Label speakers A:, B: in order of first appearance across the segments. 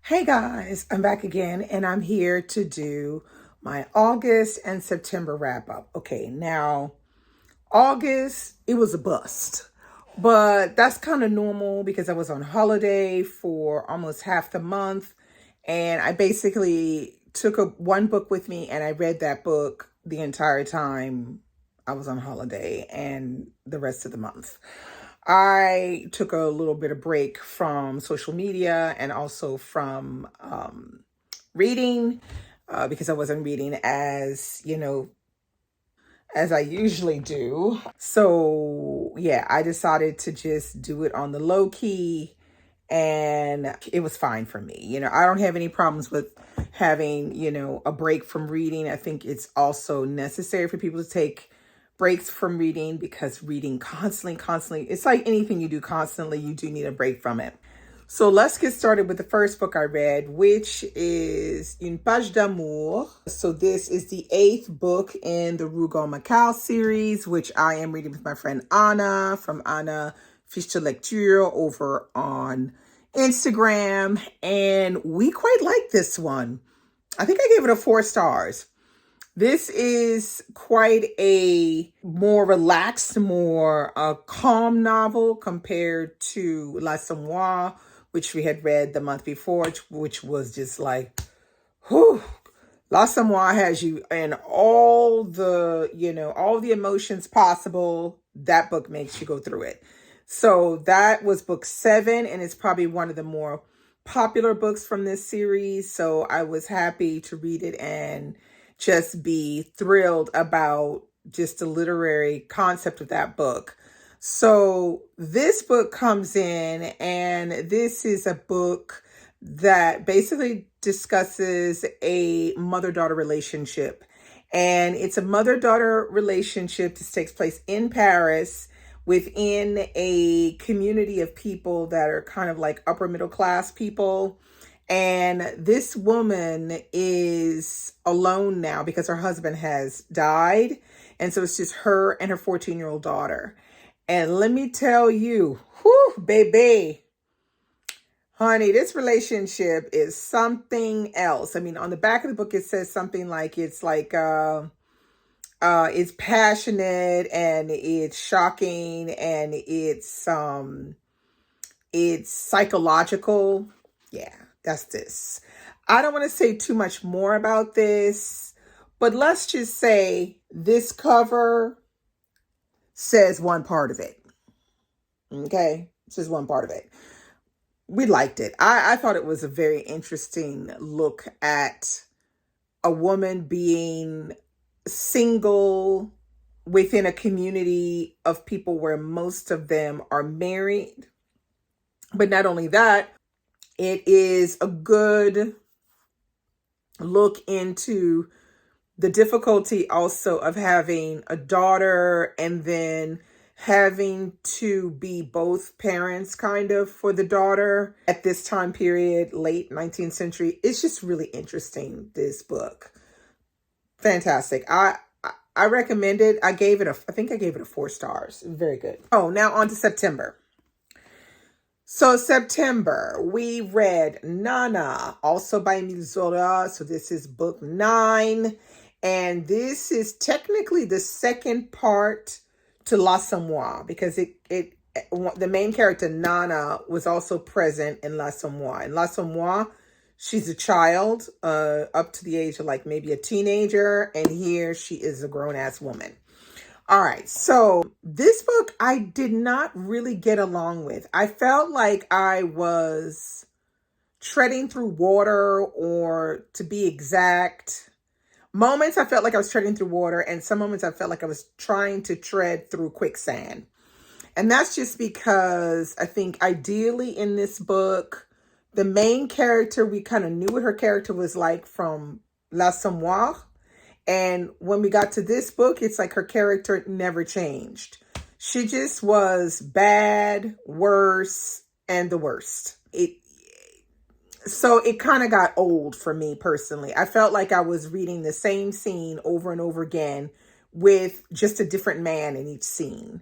A: Hey guys, I'm back again and I'm here to do my August and September wrap up. Okay, now August, it was a bust, but that's kind of normal because I was on holiday for almost half the month and I basically took one book with me and I read that book the entire time I was on holiday and the rest of the month. I took a little bit of break from social media and also from reading because I wasn't reading as I usually do. So yeah, I decided to just do it on the low key and it was fine for me. I don't have any problems with having, a break from reading. I think it's also necessary for people to take breaks from reading because reading constantly, it's like anything you do constantly, you do need a break from it. So let's get started with the first book I read, which is Une Page d'Amour. So this is the 8th book in the Rougon-Macquart series, which I am reading with my friend Anna from Anna Fiche de Lecture over on Instagram. And we quite like this one. I think I gave it a 4 stars. This is quite a more relaxed, more calm novel compared to L'Assommoir, which we had read the month before, which was just like, whew. L'Assommoir has you in all the emotions possible. That book makes you go through it. So that was book 7, and it's probably one of the more popular books from this series. So I was happy to read it and just be thrilled about just the literary concept of that book. So this book comes in, and this is a book that basically discusses a mother-daughter relationship. And it's a mother-daughter relationship. This takes place in Paris within a community of people that are kind of like upper middle class people. And this woman is alone now because her husband has died. And so it's just her and her 14-year-old daughter. And let me tell you, whew, baby, honey, this relationship is something else. I mean, on the back of the book, it says something like it's passionate and it's shocking and it's psychological. Yeah. That's this. I don't want to say too much more about this, but let's just say this cover says one part of it. Okay? It says one part of it. We liked it. I thought it was a very interesting look at a woman being single within a community of people where most of them are married. But not only that, it is a good look into the difficulty also of having a daughter and then having to be both parents kind of for the daughter at this time period, late 19th century. It's just really interesting, this book. Fantastic. I recommend it. I think I gave it a 4 stars. Very good. Oh, now on to September. So September, we read Nana, also by Émile Zola. So this is book 9. And this is technically the second part to L'Assommoir because the main character, Nana, was also present in L'Assommoir. In L'Assommoir, she's a child up to the age of like maybe a teenager. And here she is a grown-ass woman. All right, so this book I did not really get along with. I felt like I was treading through water, or to be exact, moments I felt like I was treading through water, and some moments I felt like I was trying to tread through quicksand. And that's just because I think ideally in this book, the main character, we kind of knew what her character was like from L'Assommoir. And when we got to this book, it's like her character never changed. She just was bad, worse, and the worst. So it kind of got old for me personally. I felt like I was reading the same scene over and over again with just a different man in each scene.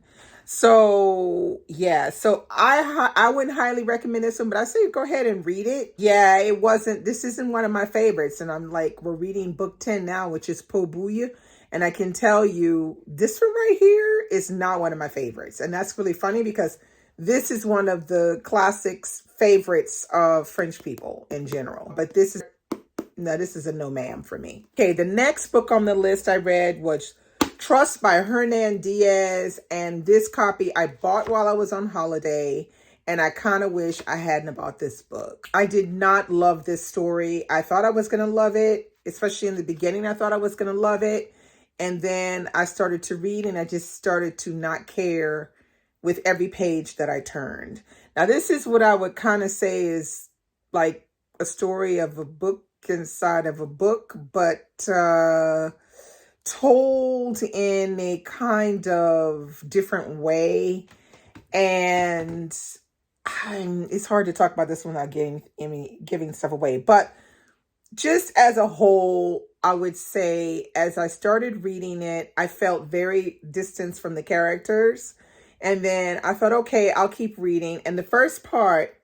A: So yeah, so I wouldn't highly recommend this one, but I say go ahead and read it. Yeah, this isn't one of my favorites, and I'm like, we're reading book 10 now, which is Pobuya, and I can tell you this one right here is not one of my favorites, and that's really funny because this is one of the classics favorites of French people in general, but this is a no ma'am for me. Okay, the next book on the list I read was Trust by Hernan Diaz, and this copy I bought while I was on holiday, and I kind of wish I hadn't bought this book. I did not love this story. I thought I was going to love it, especially in the beginning. I thought I was going to love it, and then I started to read, and I just started to not care with every page that I turned. Now, this is what I would kind of say is like a story of a book inside of a book, but told in a kind of different way. And it's hard to talk about this without giving stuff away. But just as a whole, I would say as I started reading it, I felt very distant from the characters. And then I thought, okay, I'll keep reading. And the first part,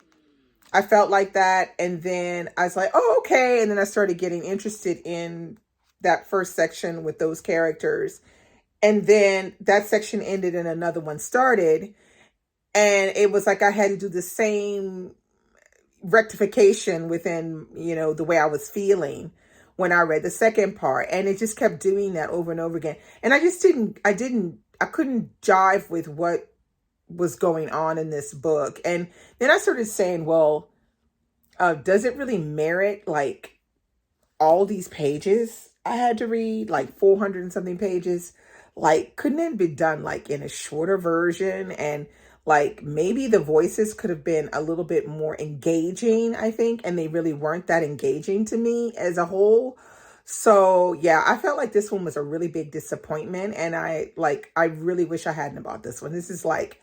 A: I felt like that. And then I was like, oh, okay. And then I started getting interested in that first section with those characters. And then that section ended and another one started. And it was like I had to do the same rectification within, the way I was feeling when I read the second part. And it just kept doing that over and over again. And I couldn't jive with what was going on in this book. And then I started saying, well, does it really merit like all these pages I had to read, like 400 and something pages? Like, couldn't it be done like in a shorter version? And like maybe the voices could have been a little bit more engaging, I think. And they really weren't that engaging to me as a whole. So yeah, I felt like this one was a really big disappointment. And I really wish I hadn't bought this one. This is like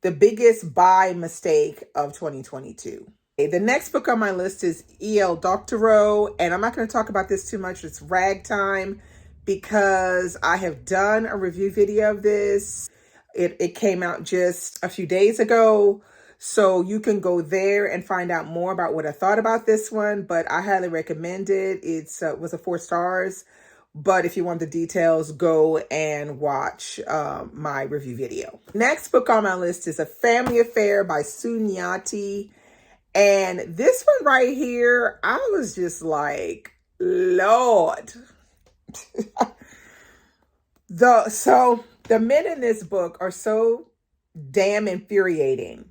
A: the biggest buy mistake of 2022. The next book on my list is E.L. Doctorow, and I'm not going to talk about this too much. It's Ragtime because I have done a review video of this. It came out just a few days ago, so you can go there and find out more about what I thought about this one, but I highly recommend it. It was a 4 stars, but if you want the details, go and watch my review video. Next book on my list is A Family Affair by Sun-Yati. And this one right here, I was just like, Lord. So the men in this book are so damn infuriating.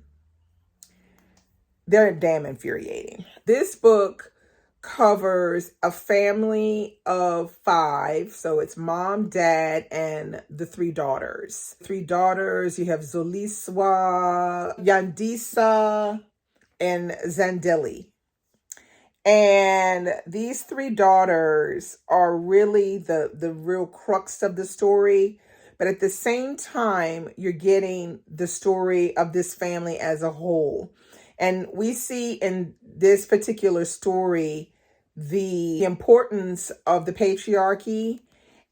A: They're damn infuriating. This book covers a family of 5. So it's mom, dad, and the 3 daughters. 3 daughters, you have Zoliswa, Yandisa, and Zandili. And these 3 daughters are really the real crux of the story. But at the same time, you're getting the story of this family as a whole. And we see in this particular story the importance of the patriarchy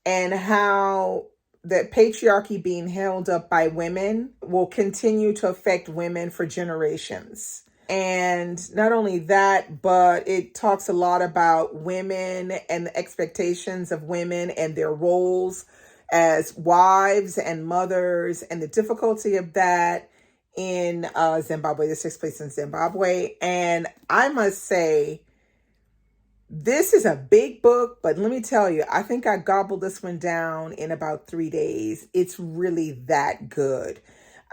A: and how the patriarchy being held up by women will continue to affect women for generations. And not only that, but it talks a lot about women and the expectations of women and their roles as wives and mothers and the difficulty of that in Zimbabwe. This takes place in Zimbabwe. And I must say, this is a big book, but let me tell you, I think I gobbled this one down in about 3 days. It's really that good.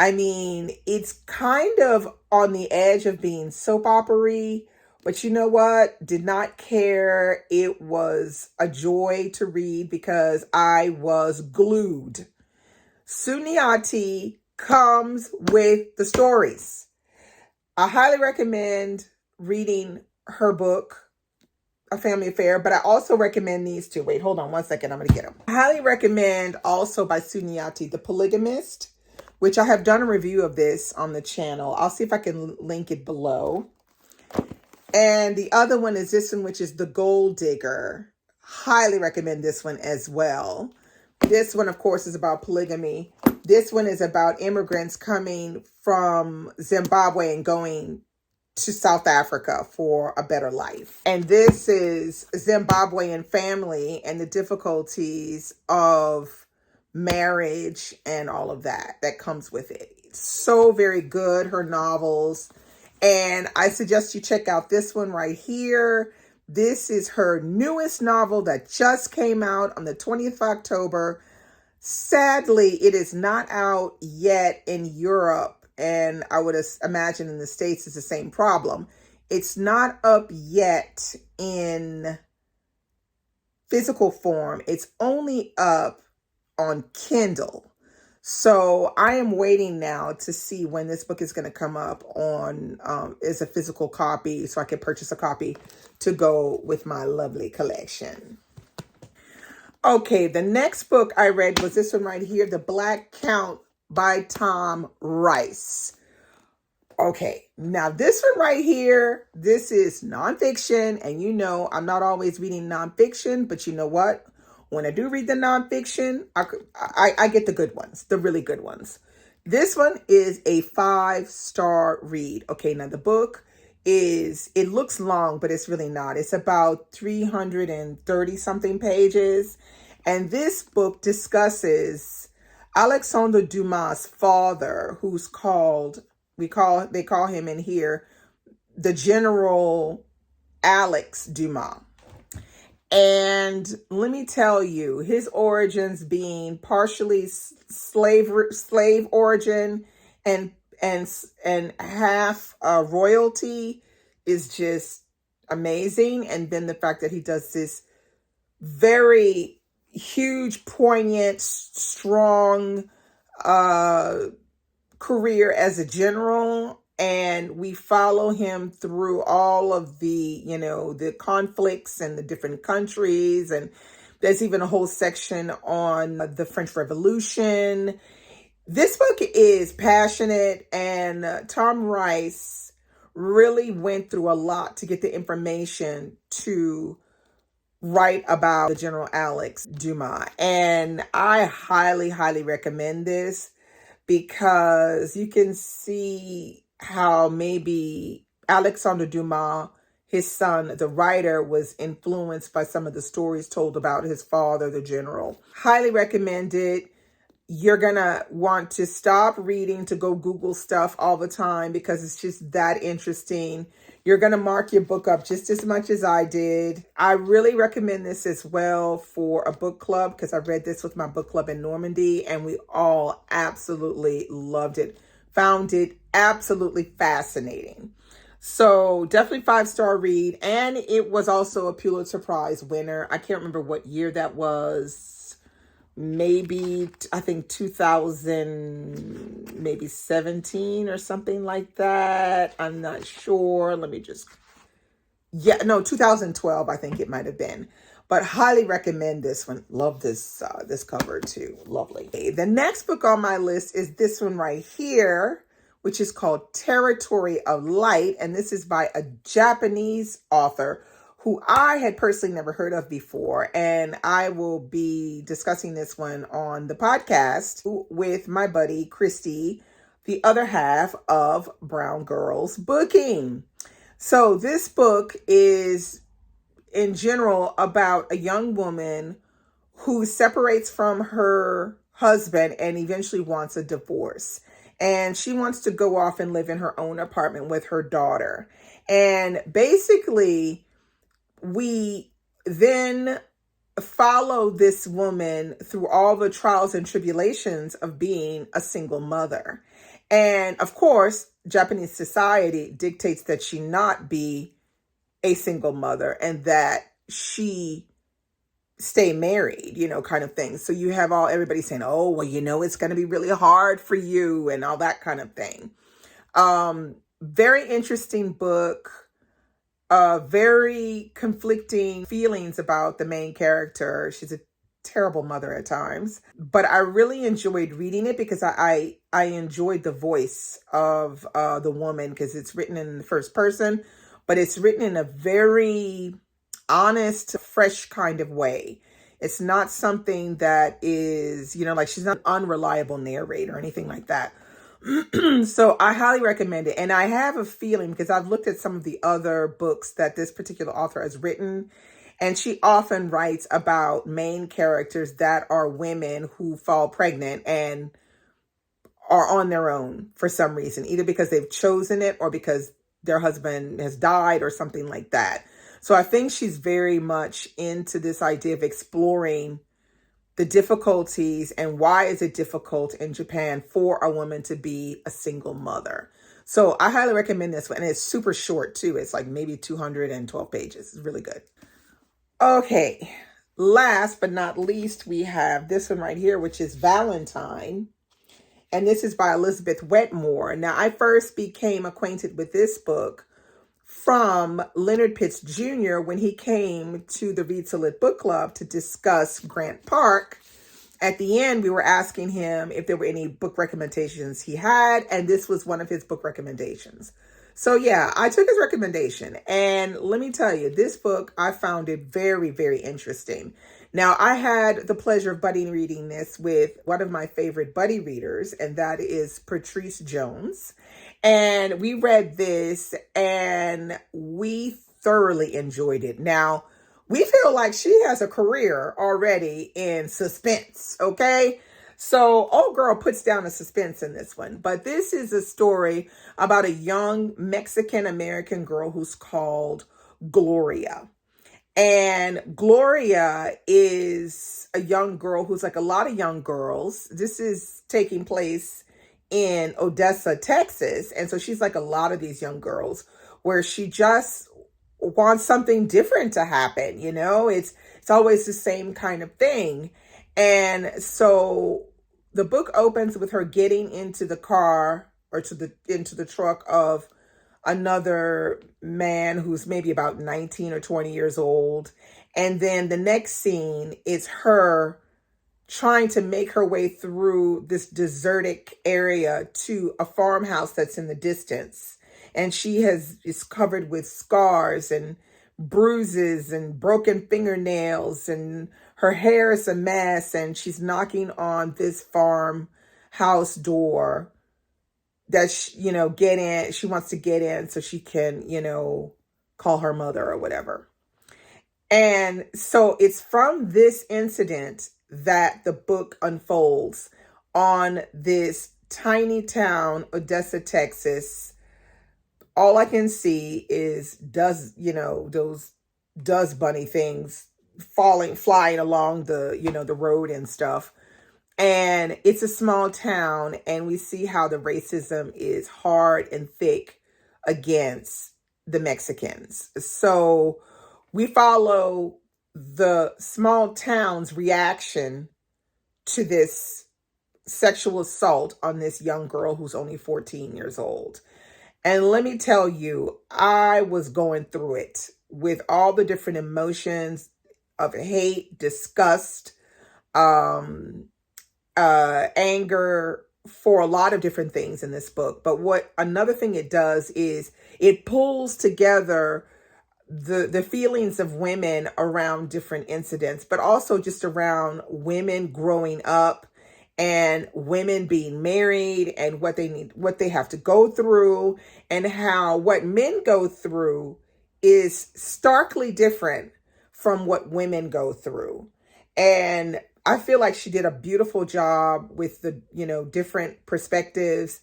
A: I mean, it's kind of on the edge of being soap opera-y, but you know what? Did not care. It was a joy to read because I was glued. Sun-Yati comes with the stories. I highly recommend reading her book, A Family Affair, but I also recommend these 2. Wait, hold on 1 second. I'm going to get them. I highly recommend also by Sun-Yati, The Polygamist, which I have done a review of this on the channel. I'll see if I can link it below. And the other one is this one, which is The Gold Digger. Highly recommend this one as well. This one, of course, is about polygamy. This one is about immigrants coming from Zimbabwe and going to South Africa for a better life. And this is Zimbabwean family and the difficulties of marriage and all of that comes with it. So very good, her novels. And I suggest you check out this one right here. This is her newest novel that just came out on the 20th of October. Sadly, it is not out yet in Europe, and I would imagine in the States it's the same problem. It's not up yet in physical form. It's only up on Kindle. So I am waiting now to see when this book is going to come up on as a physical copy so I can purchase a copy to go with my lovely collection. Okay, the next book I read was this one right here, The Black Count by Tom Rice. Okay, now this one right here, this is nonfiction, and you know I'm not always reading nonfiction, but you know what? When I do read the nonfiction, I get the good ones, the really good ones. This one is a 5-star read. Okay, now the book it looks long, but it's really not. It's about 330 something pages. And this book discusses Alexandre Dumas' father, who's called, they call him in here, the General Alex Dumas. And let me tell you, his origins being partially slave origin and half royalty is just amazing. And then the fact that he does this very huge, poignant, strong career as a general, and we follow him through all of the, the conflicts and the different countries, and there's even a whole section on the French Revolution. This book is passionate, and Tom Rice really went through a lot to get the information to write about the General Alex Dumas. And I highly, highly recommend this because you can see how maybe Alexandre Dumas, his son, the writer, was influenced by some of the stories told about his father, the general. Highly recommend it. You're going to want to stop reading to go Google stuff all the time because it's just that interesting. You're going to mark your book up just as much as I did. I really recommend this as well for a book club because I read this with my book club in Normandy and we all absolutely loved it. Found it absolutely fascinating. So definitely 5-star read. And it was also a Pulitzer Prize winner. I can't remember what year that was. Maybe, I think 2000, maybe 17 or something like that. I'm not sure. 2012, I think it might have been. But highly recommend this one. Love this cover too. Lovely. The next book on my list is this one right here, which is called Territory of Light. And this is by a Japanese author who I had personally never heard of before. And I will be discussing this one on the podcast with my buddy, Christy, the other half of Brown Girls Booking. So this book is, in general, about a young woman who separates from her husband and eventually wants a divorce. And she wants to go off and live in her own apartment with her daughter. And basically, we then follow this woman through all the trials and tribulations of being a single mother. And of course, Japanese society dictates that she not be a single mother and that she stay married, kind of thing. So you have everybody saying, oh, well, it's going to be really hard for you and all that kind of thing. Very interesting book. Very conflicting feelings about the main character. She's a terrible mother at times, but I really enjoyed reading it because I enjoyed the voice of the woman because it's written in the first person, but it's written in a very honest, fresh kind of way. It's not something that is, like she's not an unreliable narrator or anything like that. So I highly recommend it. And I have a feeling, because I've looked at some of the other books that this particular author has written, and she often writes about main characters that are women who fall pregnant and are on their own for some reason, either because they've chosen it or because their husband has died or something like that. So I think she's very much into this idea of exploring the difficulties and why is it difficult in Japan for a woman to be a single mother. So I highly recommend this one. And it's super short too. It's like maybe 212 pages. It's really good. Okay. Last but not least, we have this one right here, which is Valentine. And this is by Elizabeth Wetmore. Now, I first became acquainted with this book from Leonard Pitts Jr. when he came to the Read to Lit book club to discuss Grant Park. At the end, we were asking him if there were any book recommendations he had, and this was one of his book recommendations. So yeah, I took his recommendation, and let me tell you, this book, I found it very, very interesting. Now, I had the pleasure of buddy reading this with one of my favorite buddy readers, and that is Patrice Jones. And we read this, and we thoroughly enjoyed it. Now, we feel like she has a career already in suspense, okay? So, old girl puts down a suspense in this one. But this is a story about a young Mexican-American girl who's called Gloria. And Gloria is a young girl who's like a lot of young girls. This is taking place in Odessa, Texas. And so she's like a lot of these young girls where she just wants something different to happen. It's always the same kind of thing. And so the book opens with her getting into the car or into the truck of another man who's maybe about 19 or 20 years old. And then the next scene is her trying to make her way through this desertic area to a farmhouse that's in the distance. And she is covered with scars and bruises and broken fingernails, and her hair is a mess, and she's knocking on this farmhouse door that get in. She wants to get in so she can, call her mother or whatever. And so it's from this incident that the book unfolds on this tiny town, Odessa, Texas. All I can see is those dust bunny things flying along the road and stuff. And it's a small town, and we see how the racism is hard and thick against the Mexicans. So we follow the small town's reaction to this sexual assault on this young girl who's only 14 years old. And let me tell you, I was going through it with all the different emotions of hate, disgust, anger for a lot of different things in this book. But another thing it does is it pulls together the feelings of women around different incidents, but also just around women growing up and women being married and what they have to go through, and how what men go through is starkly different from what women go through. And I feel like she did a beautiful job with the, different perspectives.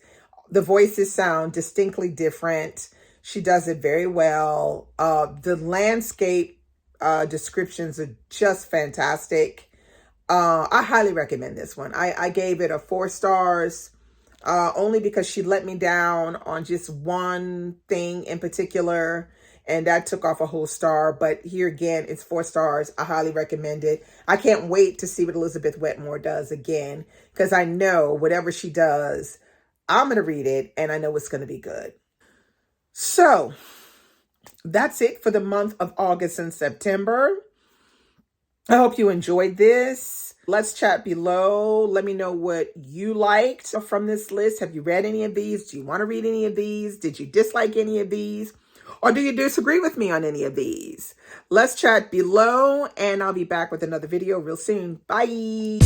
A: The voices sound distinctly different. She does it very well. The landscape descriptions are just fantastic. I highly recommend this one. I gave it a 4 stars, only because she let me down on just one thing in particular, and that took off a whole star. But here again, it's 4 stars. I highly recommend it. I can't wait to see what Elizabeth Wetmore does again, because I know whatever she does, I'm going to read it, and I know it's going to be good. So that's it for the month of August and September. I hope you enjoyed this. Let's chat below. Let me know what you liked from this list. Have you read any of these? Do you want to read any of these? Did you dislike any of these? Or do you disagree with me on any of these? Let's chat below, and I'll be back with another video real soon. Bye.